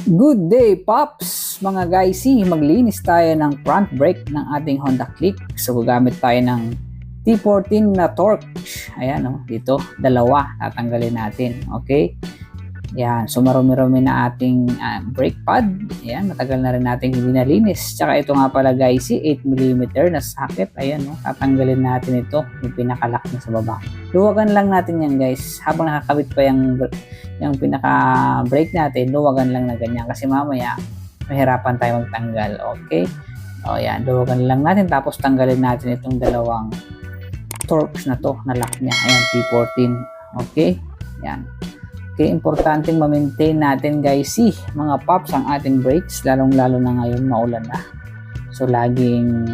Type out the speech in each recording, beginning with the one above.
Good day, Pops! Mga guysy, maglinis tayo ng front brake ng ating Honda Click. So, gagamit tayo ng T14 na torque. Ayan, dito, dalawa, tatanggalin natin. Okay? Yan, so marumi-rumi na ating brake pad. Ayan, matagal na rin natin hindi nalinis. Tsaka ito nga pala guysy, 8mm na socket. Ayan, tatanggalin natin ito, yung pinakalock na sa baba. Luwagan lang natin yan guys, habang nakakabit pa yung pinaka-brake natin, luwagan lang na ganyan kasi mamaya mahirapan tayo magtanggal. Okay? O yan, luwagan lang natin tapos tanggalin natin itong dalawang torques na to, na lock niya. Ayan, T14. Okay? Yan. Okay, importanteng ma-maintain natin guys, mga pops, ang ating brakes, lalong-lalo na ngayon maulan na. So, laging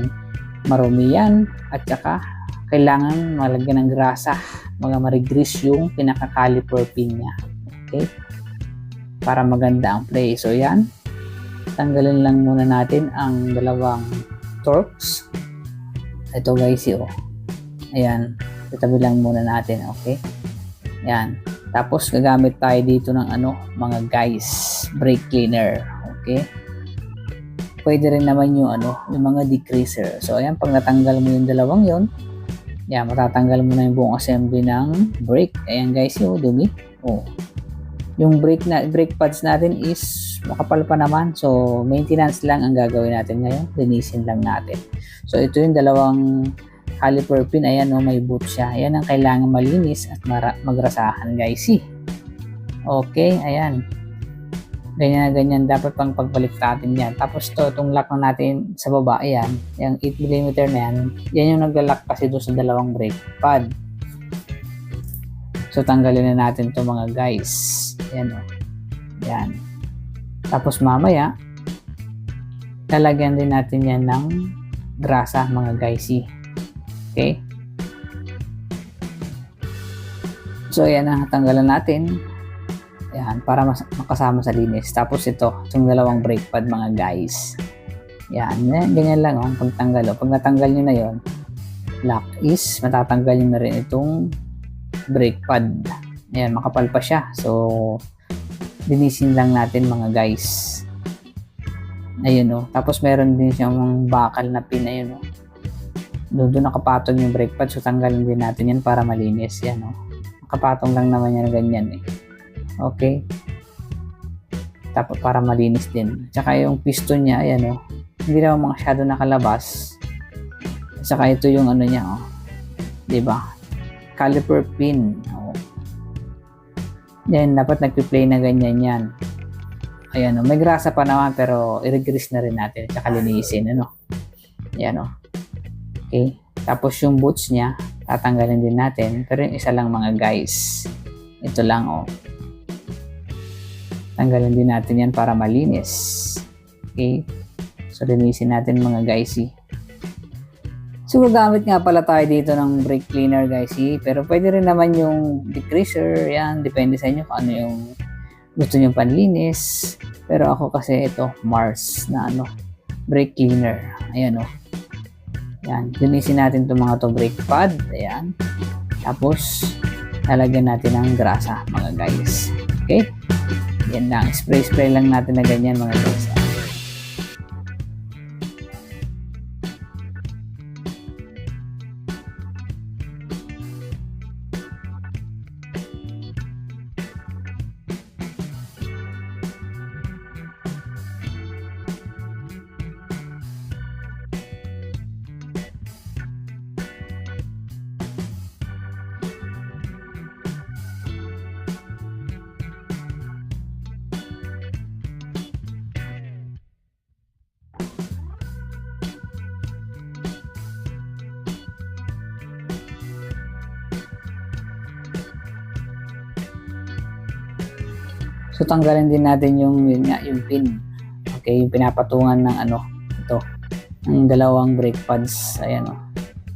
marumi yan at saka kailangan malagyan ng grasa, mga marigrease yung pinaka-caliper pin niya. Okay? Para maganda ang play. So, yan. Tanggalin lang muna natin ang dalawang torques. Ito guys, ayan. Itabi lang muna natin. Okay? Yan. Tapos gagamit tayo dito ng mga guys, brake cleaner. Okay? Pwede rin naman yung yung mga degreaser. So ayan, pag natanggal mo yung dalawang yon, yan, matatanggal mo na yung buong assembly ng brake. Ayan guys, yung dumi. Yung brake pads natin is makapal pa naman. So maintenance lang ang gagawin natin ngayon. Linisin lang natin. So ito yung dalawang caliper pin. Ayan, may boot siya. Ayan ang kailangan malinis at magrasahan guys. Okay, ayan. Ganyan na ganyan. Dapat pang pagbaliktatin yan. Tapos itong lock na natin sa baba. Ayan. Yung 8mm na yan. Yan yung nagla-lock kasi doon sa dalawang brake pad. So tanggalin na natin to mga guys. Ayan o. Ayan. Tapos mamaya, lalagyan din natin yan ng grasa mga guys. Okay? So, ayan na, tanggalan natin. Ayan, para makasama sa linis. Tapos ito, itong dalawang brake pad mga guys. Ayan, ganyan lang pagtanggal. Pag natanggal nyo na yon, lock is, matatanggal nyo na rin itong brake pad. Ayan, makapal pa siya. So, linisin lang natin mga guys. Ayun Tapos meron din siyang bakal na pin. Ayun doon nakapatong yung brake pad, so tanggalin din natin yan para malinis. Yan nakapatong lang naman yan ganyan Okay, tapos para malinis din. Tsaka yung piston niya, ayan hindi naman masyado nakalabas. Tsaka ito yung niya diba, caliper pin. Yan, dapat nagpi-play na ganyan yan. Ayan may grasa pa naman pero i-regrease na rin natin tsaka linisin. Ayan Okay, tapos yung boots niya, tatanggalin din natin. Pero yung isa lang mga guys. Ito lang Tanggalin din natin yan para malinis. Okay, so linisin natin mga guys. So gagamit nga pala tayo dito ng brake cleaner guys. Pero pwede rin naman yung degreaser. Yan, depende sa inyo kung ano yung gusto nyo panlinis. Pero ako kasi ito, Mars na brake cleaner. Ayan Yan, linisin natin itong mga brake pad. Ayan. Tapos, lalagyan natin ng grasa, mga guys. Okay? Yan lang. Spray lang natin na ganyan, mga guys. So tanggalin din natin yung pin. Okay, yung pinapatungan ng ito, ng dalawang brake pads. Ayan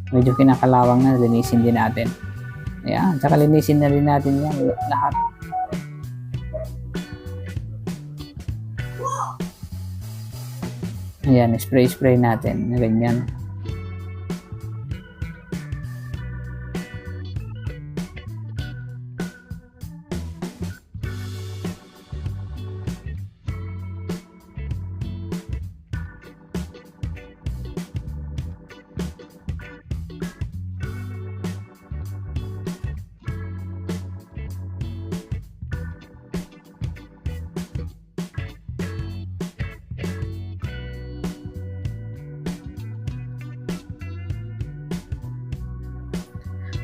Medyo kinakalawang na, linisin din natin. Ayan, saka linisin na rin natin yan lahat. Ayan, spray natin na ganyan.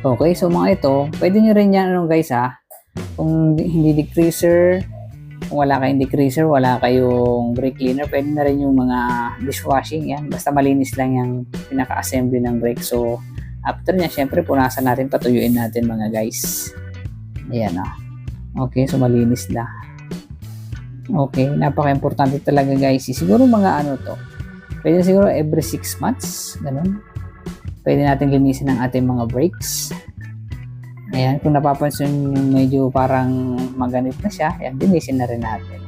Okay, so mga ito, pwede nyo rin yan guys kung hindi decreaser, kung wala kayong decreaser, wala kayong brake cleaner, pwede na rin yung mga dishwashing yan, basta malinis lang yung pinaka-assembly ng brake. So after nya, syempre punasan natin, patuyuin natin mga guys. Ayan okay, so malinis na. Okay, napaka-importante talaga guys. Siguro mga pwede siguro every 6 months, ganun. Pwede natin linisin ang ating mga brakes. Ayan, kung napapansin yung medyo parang maganit na siya, ayan, linisin na rin natin.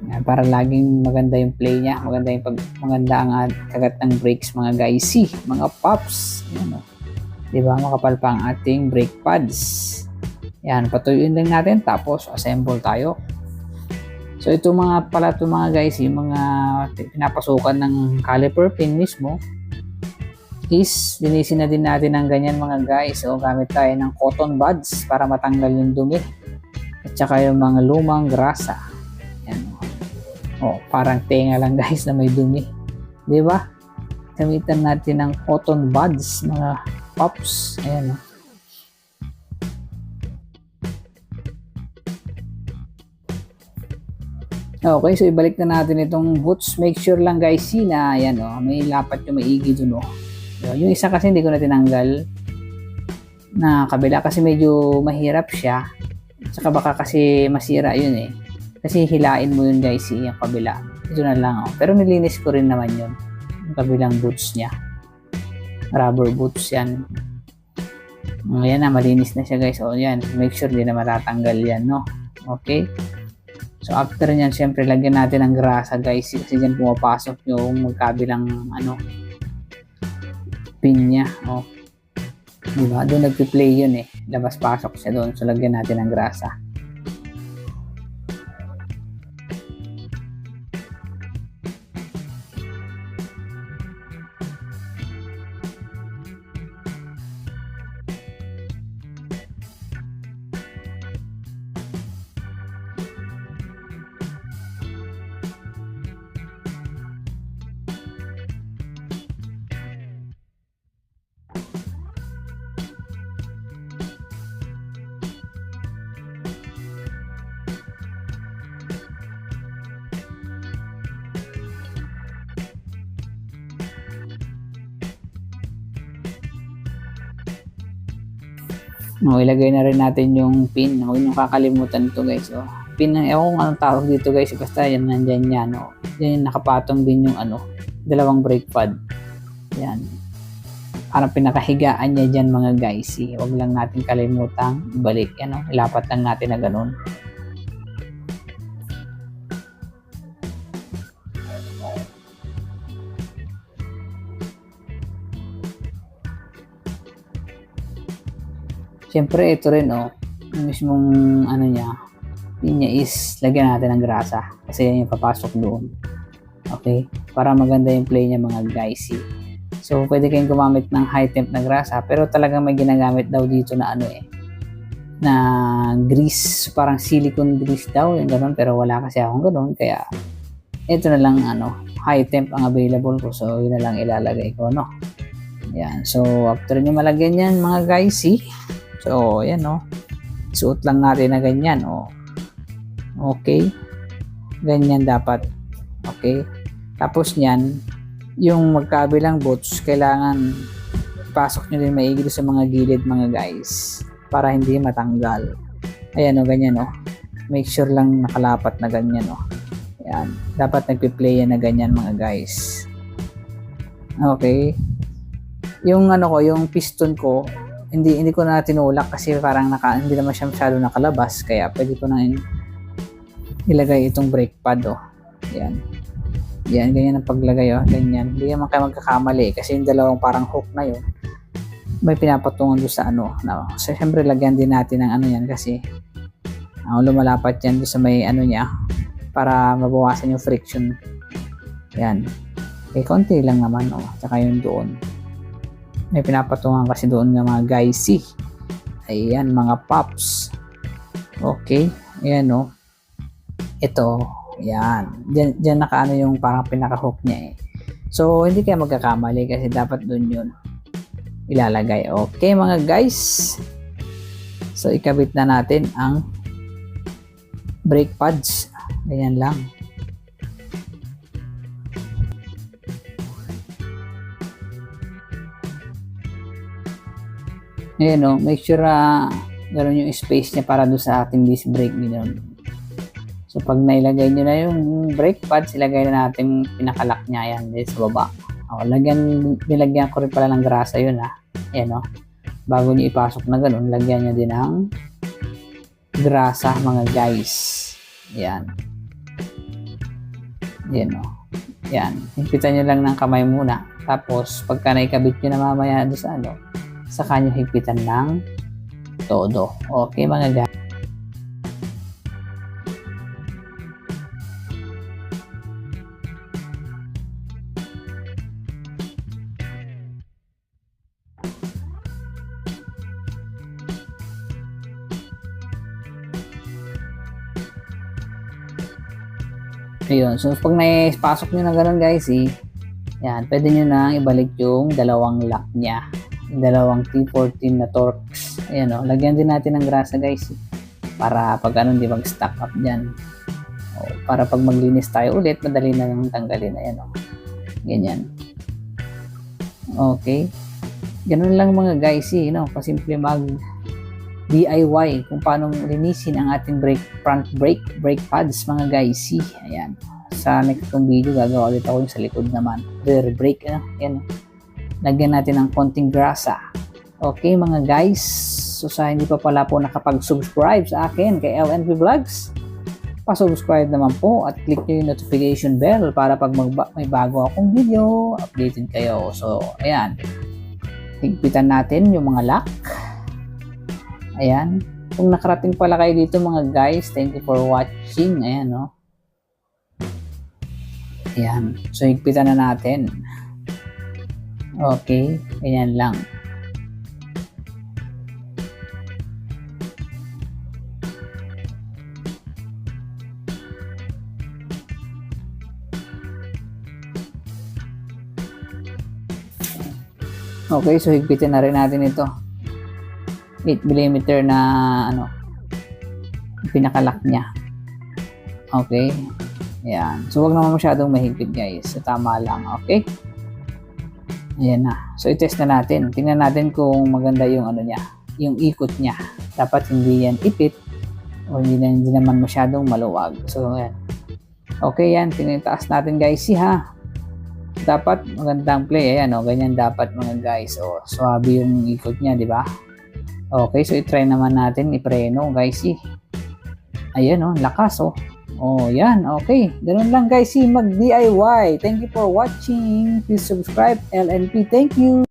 Ayan, para laging maganda yung play niya, maganda ang kagat ng brakes mga guys. Mga pops. Ayan, diba, makapal pa ang ating brake pads. Ayan, patuyuin lang natin, tapos assemble tayo. So ito mga guys, yung mga pinapasukan ng caliper pin mismo, is linisin na din natin ng ganyan mga guys. So gamit tayo ng cotton buds para matanggal yung dumi at saka yung mga lumang grasa. Yan. Parang tenga lang guys na may dumi, di ba? Gamitan natin ng cotton buds mga pops. Ayan Okay, so ibalik na natin itong boots. Make sure lang guys na ayan may lapat yung maigi dun Yung isa kasi hindi ko na tinanggal na kabila kasi medyo mahirap siya. Saka baka kasi masira yun Kasi hilain mo yun guys yung kabila. Ito na lang Pero nilinis ko rin naman yun. Yung kabilang boots niya. Rubber boots yan. Ayan malinis na siya guys. Yan. Make sure din na matatanggal yan Okay. So after nyan, syempre lagyan natin ng grasa guys. Kasi dyan pumapasok yung magkabilang pin niya. Diba? Doon nagpi-play yun labas-pasok siya doon. So lagyan natin ng grasa. Ilagay na rin natin yung pin. Huwag nyo kakalimutan ito guys. Pin na, ewan kung anong tawag dito guys. Basta yan, nandyan yan. Yan nakapatong din yung dalawang brake pad. Yan. Parang pinakahigaan niya dyan mga guys. Huwag lang natin kalimutang ibalik. Ilapat lang natin na ganun. Siyempre ito rin yung mismong pin niya is lagyan natin ng grasa kasi yan yung papasok doon. Okay? Para maganda yung play niya mga guys. So pwede kayong gumamit ng high temp na grasa pero talagang may ginagamit daw dito na na grease, parang silicone grease daw yung ganoon, pero wala kasi akong ganoon kaya ito na lang high temp ang available ko, so yun na lang ilalagay ko yan. So after nyo malagyan yan mga guys so yan suot lang natin na ganyan okay, ganyan dapat. Okay, tapos nyan yung magkabilang boots kailangan pasok nyo din maigi sa mga gilid mga guys para hindi matanggal. Ayan ganyan make sure lang nakalapat na ganyan yan, dapat nagpi-play yan na ganyan mga guys. Okay, yung yung piston ko hindi ko na tinulak kasi parang hindi naman siya masyado nakalabas, kaya pwede ko na ilagay itong brake pad yan ganyan ang paglagay ganyan. Hindi naman kayo magkakamali kasi yung dalawang parang hook na yun may pinapatungan doon sa so syempre lagyan din natin ng yan kasi lumalapat yan doon sa may niya para mabawasan yung friction. Yan konti lang naman tsaka yung doon may pinapatungan kasi doon ng mga guys ayan mga pops. Okay, ayan ito yan dyan naka yung parang pinaka hook niya so hindi kayo magkakamali kasi dapat doon yun. ilalagay. Okay mga guys. So ikabit na natin ang brake pads. Ganyan lang. Ayan o, make sure gano'n yung space niya para doon sa ating disc brake nyo. So pag nailagay nyo na yung brake pads, ilagay na natin pinakalak niya yan dito sa baba. O, nilagyan ko rin pala ng grasa yun ha. Ayan o, bago nyo ipasok na gano'n, lagyan nyo din ng grasa mga guys. Ayan. Ayan o. Ayan. Higpitan nyo lang ng kamay muna. Tapos pagka naikabit nyo na mamaya doon sa saka nyo higpitan ng todo. Okay mga guys. Ayun. So pag naipasok nyo na gano'n guys, yan, pwede nyo na ibalik yung dalawang lock nya. Dalawang T14 na Torx. Ayan o, lagyan din natin ng grasa guys para pag hindi mag-stack up dyan. O, para pag maglinis tayo ulit, madali na lang tanggalin. Ayan o, ganyan. Okay, ganun lang mga guys, pasimple mag DIY kung paano linisin ang ating front brake pads mga guys. Ayan, sa next kong video gagawa ulit ako yung sa likod naman, rear brake. Ayan, lagyan natin ng konting grasa. Okay mga guys, so sa hindi pa pala po nakapag-subscribe sa akin kay LNP Vlogs, pa-subscribe naman po at click nyo yung notification bell para pag may bago akong video, updated kayo. So ayan, higpitan natin yung mga lock. Ayan, kung nakarating pala kayo dito mga guys, thank you for watching. Ayan o. Ayan, so higpitan na natin. Okay, ayan lang. Okay, so higpitin na rin natin ito. 8mm na pinakalak niya. Okay. Ayan. So wag naman masyadong mahigpit guys. So tama lang. Okay. Ayan na. So i-test na natin. Tingnan natin kung maganda yung niya, yung ikot niya. Dapat hindi yan ipit o hindi naman masyadong maluwag. So ayan. Okay yan. Tingnan taas natin guys. Ha. Dapat magandang play. Ayan o. Ganyan dapat mga guys. O swabe yung ikot niya, di ba? Okay, so i-try naman natin i-preno guys. Ayan o, lakas o. Oh, yan. Okay, ganun lang guys. Mag-DIY. Thank you for watching. Please subscribe LNP. Thank you.